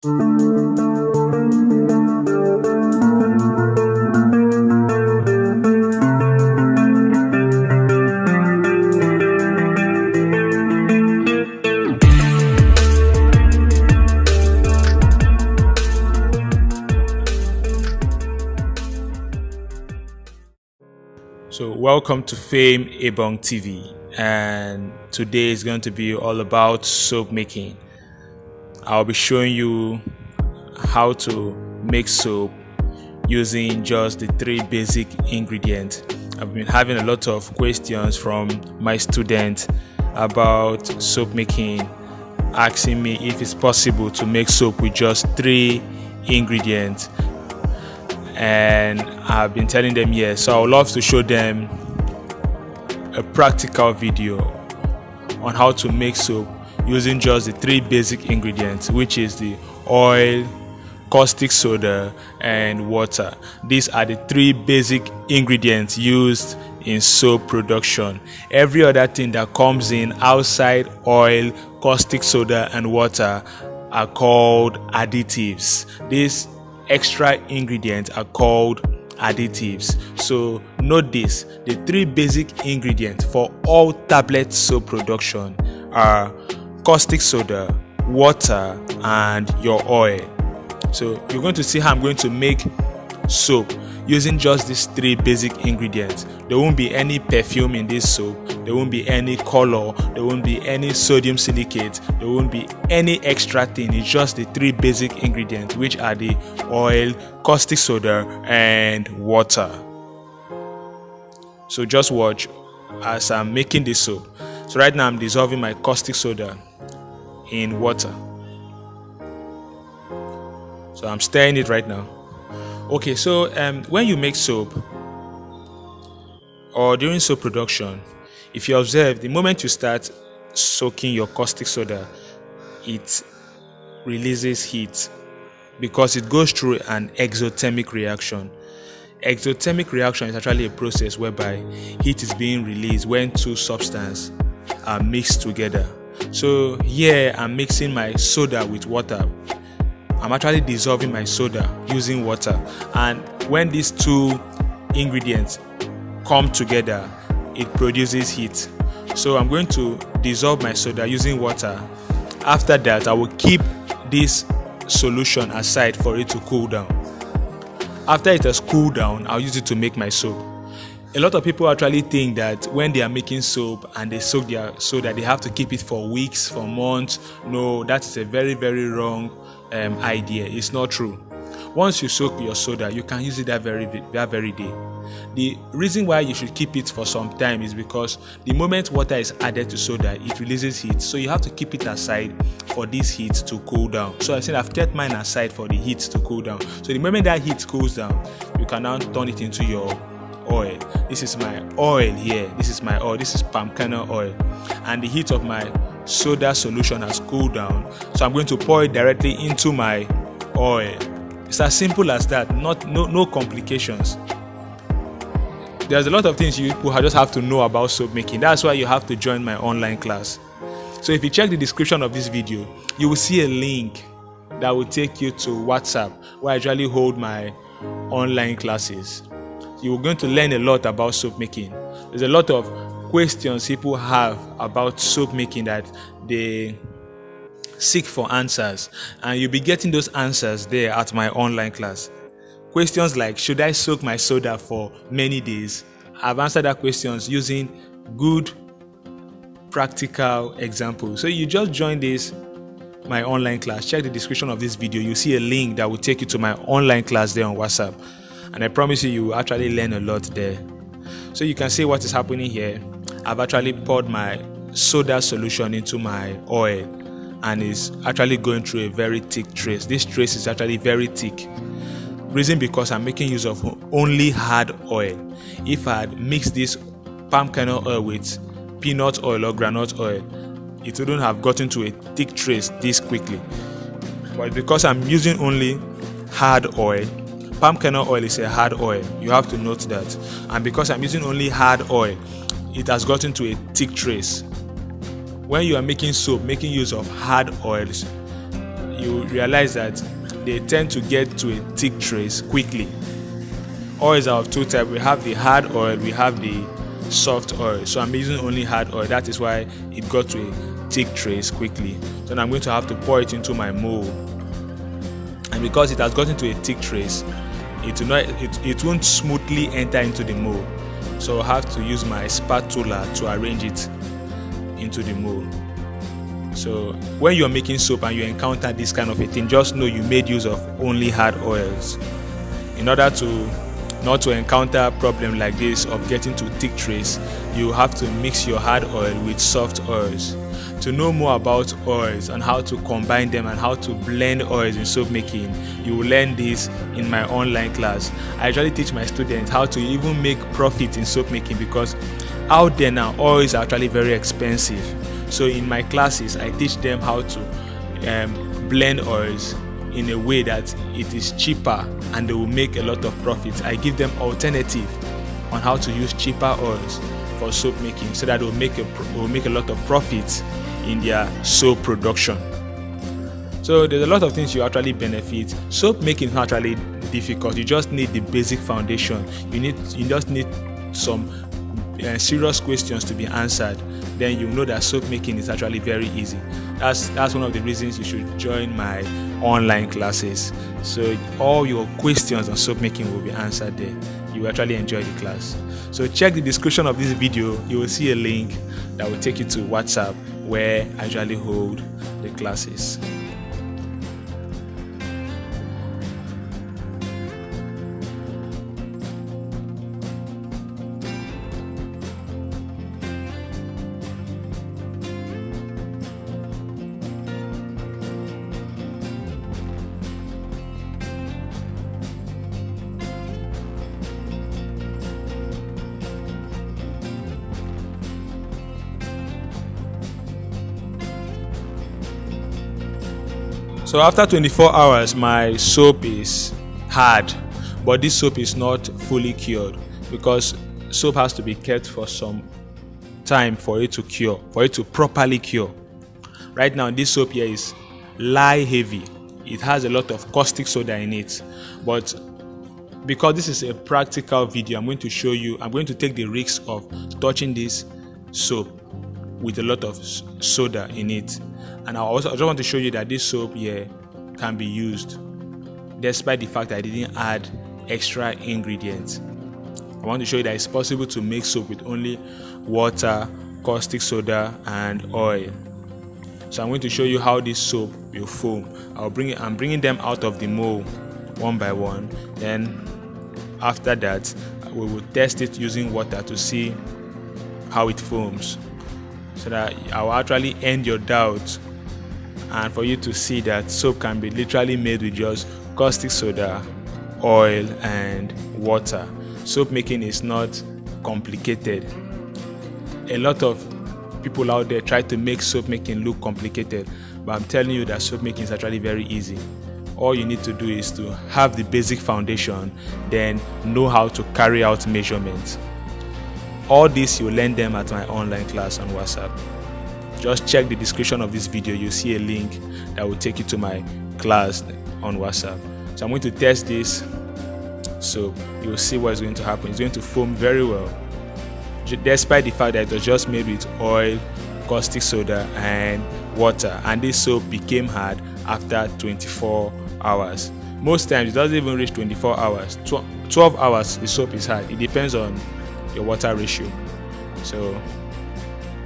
So welcome to Fame Ebong TV, and today is going to be all about soap making. I'll be showing you how to make soap using just the 3 basic ingredients. I've been having a lot of questions from my students about soap making, asking me if it's possible to make soap with just 3 ingredients. And I've been telling them yes. So I would love to show them a practical video on how to make soap using just the 3 basic ingredients, which is the oil, caustic soda, and water. These are the 3 basic ingredients used in soap production. Every other thing that comes in outside oil, caustic soda, and water are called additives. These extra ingredients are called additives. So note this: the 3 basic ingredients for all tablet soap production are caustic soda, water, and your oil. So you're going to see how I'm going to make soap using just these 3 basic ingredients. There won't be any perfume in this soap, there won't be any color, there won't be any sodium silicate, there won't be any extra thing. It's just the 3 basic ingredients, which are the oil, caustic soda, and water. So just watch as I'm making this soap. So right now I'm dissolving my caustic soda in water. So I'm stirring it right now. Okay, so when you make soap or during soap production, if you observe, the moment you start soaking your caustic soda, it releases heat because it goes through an exothermic reaction. Exothermic reaction is actually a process whereby heat is being released when 2 substances are mixed together. So here I'm mixing my soda with water. I'm actually dissolving my soda using water, and when these 2 ingredients come together, it produces heat. So I'm going to dissolve my soda using water. After that, I will keep this solution aside for it to cool down. After it has cooled down, I'll use it to make my soap. A lot of people actually think that when they are making soap and they soak their soda, they have to keep it for weeks, for months. No, that is a very, very wrong idea. It's not true. Once you soak your soda, you can use it that very day. The reason why you should keep it for some time is because the moment water is added to soda, it releases heat. So you have to keep it aside for this heat to cool down. So I said I've kept mine aside for the heat to cool down. So the moment that heat cools down, you can now turn it into your oil. This is my oil here. This is my oil. This is palm kernel oil. And the heat of my soda solution has cooled down. So I'm going to pour it directly into my oil. It's as simple as that. No complications. There's a lot of things you just have to know about soap making. That's why you have to join my online class. So if you check the description of this video, you will see a link that will take you to WhatsApp, where I usually hold my online classes. You're going to learn a lot about soap making. There's a lot of questions people have about soap making that they seek for answers, and you'll be getting those answers there at my online class. Questions like, should I soak my soda for many days? I've answered that questions using good practical examples. So you just join my online class. Check the description of this video. You see a link that will take you to my online class there on WhatsApp. And I promise you will actually learn a lot there. So you can see what is happening here. I've actually poured my soda solution into my oil, and it's actually going through a very thick trace. This trace is actually very thick. Reason because I'm making use of only hard oil. If I had mixed this palm kernel oil with peanut oil or groundnut oil, it wouldn't have gotten to a thick trace this quickly. But because I'm using only hard oil, palm kernel oil is a hard oil. You have to note that. And because I'm using only hard oil, it has gotten to a thick trace. When you are making soap, making use of hard oils, you realize that they tend to get to a thick trace quickly. Oils are of two types. We have the hard oil, we have the soft oil. So I'm using only hard oil. That is why it got to a thick trace quickly. So now I'm going to have to pour it into my mold. And because it has gotten to a thick trace, it won't smoothly enter into the mold. So I'll have to use my spatula to arrange it into the mold. So when you're making soap and you encounter this kind of a thing, just know you made use of only hard oils. In order to not to encounter a problem like this of getting to thick trace, you have to mix your hard oil with soft oils. To know more about oils and how to combine them and how to blend oils in soap making, you will learn this in my online class. I actually teach my students how to even make profit in soap making, because out there now oils are actually very expensive. So in my classes I teach them how to blend oils in a way that it is cheaper and they will make a lot of profit. I give them alternative on how to use cheaper oils for soap making, so that they will make a lot of profit in their soap production. So there's a lot of things you actually benefit. Soap making is not actually difficult. You just need the basic foundation. You just need some serious questions to be answered. Then you know that soap making is actually very easy. That's one of the reasons you should join my online classes. So all your questions on soap making will be answered there. You will actually enjoy the class. So check the description of this video. You will see a link that will take you to WhatsApp, where I usually hold the classes. So after 24 hours, my soap is hard, but this soap is not fully cured, because soap has to be kept for some time for it to cure, for it to properly cure. Right now, this soap here is lye heavy. It has a lot of caustic soda in it, but because this is a practical video, I'm going to take the risk of touching this soap with a lot of soda in it. And I just want to show you that this soap here can be used despite the fact that I didn't add extra ingredients. I want to show you that it's possible to make soap with only water, caustic soda and oil. So I'm going to show you how this soap will foam. I'm bringing them out of the mold one by one. Then after that, we will test it using water to see how it foams, so that I will actually end your doubt, and for you to see that soap can be literally made with just caustic soda, oil and water. Soap making is not complicated. A lot of people out there try to make soap making look complicated, but I'm telling you that soap making is actually very easy. All you need to do is to have the basic foundation, then know how to carry out measurements. All this you'll learn them at my online class on WhatsApp. Just check the description of this video. You'll see a link that will take you to my class on WhatsApp. So I'm going to test this, so you'll see what's going to happen. It's going to foam very well, despite the fact that it was just made with oil, caustic soda and water, and this soap became hard after 24 hours. Most times it doesn't even reach 24 hours. 12 hours the soap is hard. It depends on your water ratio. So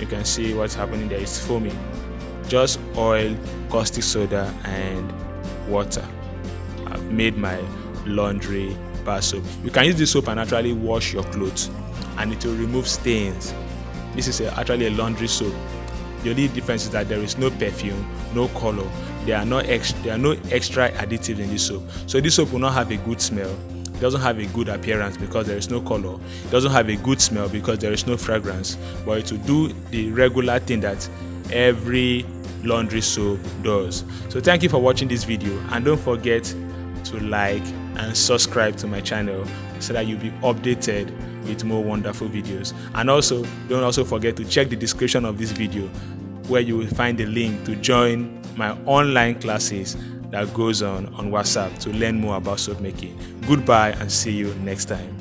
you can see what's happening there. It's foaming. Just oil, caustic soda and water. I've made my laundry bar soap. You can use this soap and actually wash your clothes, and it will remove stains. This is actually a laundry soap. The only difference is that there is no perfume, no color. There are no extra additives in this soap. So this soap will not have a good smell. It doesn't have a good appearance because there is no color. It doesn't have a good smell because there is no fragrance. But it will do the regular thing that every laundry soap does. So thank you for watching this video, and don't forget to like and subscribe to my channel so that you'll be updated with more wonderful videos. And don't forget to check the description of this video, where you will find the link to join my online classes that goes on WhatsApp to learn more about soap making. Goodbye and see you next time.